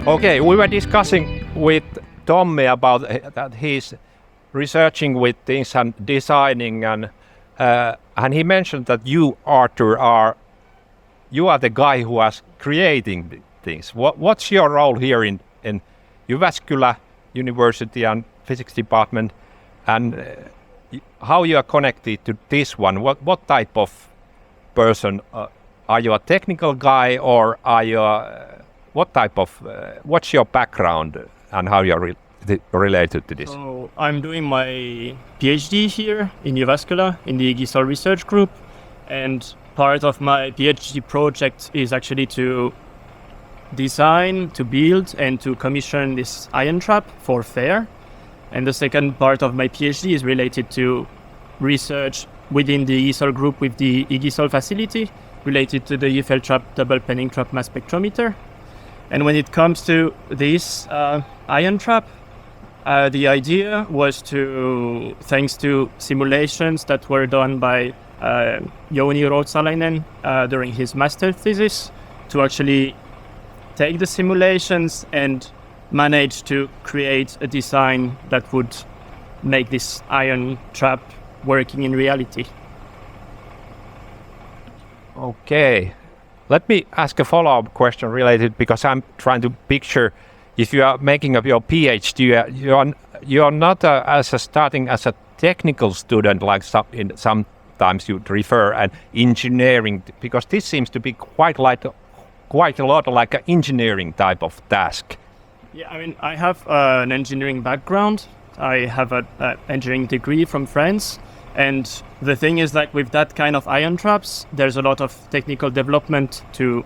Okay, we were discussing with Tommy about that he's researching with things and designing, and he mentioned that you, Arthur, are the guy who is creating things. What's your role here in Jyväskylä University and Physics Department, and how you are connected to this one? What type of person are you? A technical guy, or are you? What's your background and how you are related to this? So I'm doing my PhD here in Jyväskylä in the JYFL research group, and part of my PhD project is actually to design, to build, and to commission this ion trap for FAIR. And the second part of my PhD is related to research within the JYFL group with the JYFL facility related to the JYFL trap double penning trap mass spectrometer. And when it comes to this ion trap, the idea was to, thanks to simulations that were done by Jouni Routsalainen during his master thesis, to actually take the simulations and manage to create a design that would make this ion trap working in reality. Okay. Let me ask a follow-up question related, because I'm trying to picture if you are making up your PhD, you are not starting as a technical student like sometimes you refer an engineering, because this seems to be quite a lot like an engineering type of task. Yeah, I mean, I have an engineering background. I have an engineering degree from France. And the thing is that with that kind of ion traps, there's a lot of technical development to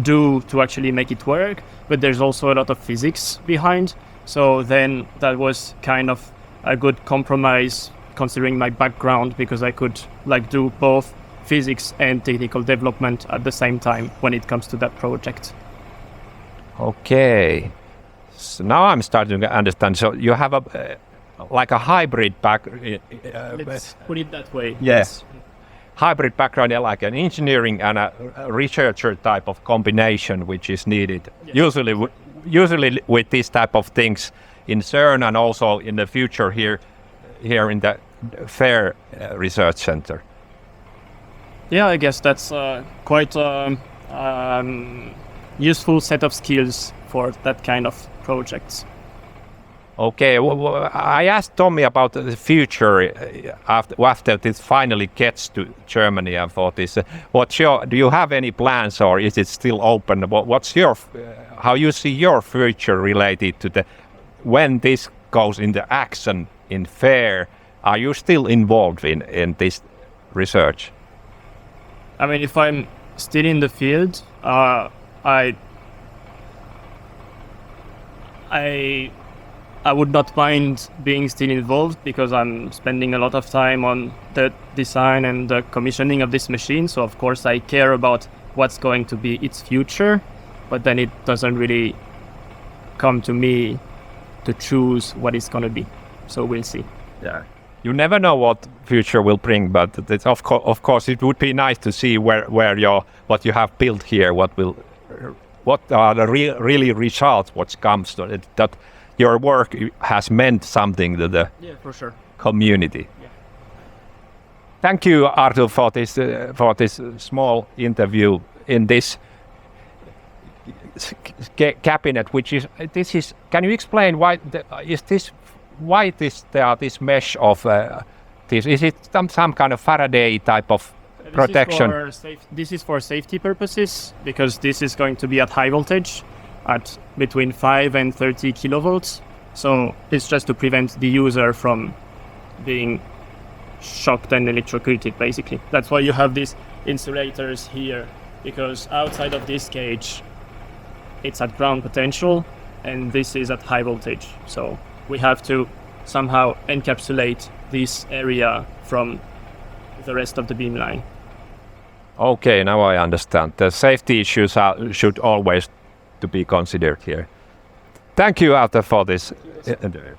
do to actually make it work, but there's also a lot of physics behind. So then that was kind of a good compromise considering my background, because I could do both physics and technical development at the same time when it comes to that project. Okay. So now I'm starting to understand. So you have a hybrid Let's put it that way. Yes. Hybrid background, like an engineering and a researcher type of combination, which is needed. Yes. Usually with these type of things in CERN, and also in the future here in the FAIR Research Center. Yeah, I guess that's quite useful set of skills for that kind of projects. Okay, well, I asked Tommy about the future after this finally gets to Germany and for this. Do you have any plans, or is it still open? What's how you see your future related to when this goes into action in FAIR? Are you still involved in this research? I mean, if I'm still in the field, I would not mind being still involved, because I'm spending a lot of time on the design and the commissioning of this machine. So of course I care about what's going to be its future, but then it doesn't really come to me to choose what it's going to be. So we'll see. Yeah. You never know what future will bring, but it's of course it would be nice to see what you have built here, what are the really results, what comes to it, that your work has meant something to the for sure. community. Yeah. Thank you, Arthur, for this small interview in this cabinet. Can you explain why there are this mesh of this? Is it some kind of Faraday type of protection? This is for safety purposes, because this is going to be at high voltage, at between 5 and 30 kilovolts. So it's just to prevent the user from being shocked and electrocuted, basically. That's why you have these insulators here, because outside of this cage, it's at ground potential, and this is at high voltage. So we have to somehow encapsulate this area from the rest of the beamline. Okay, now I understand. The safety issues should always to be considered here. Thank you, Arthur, for this interview.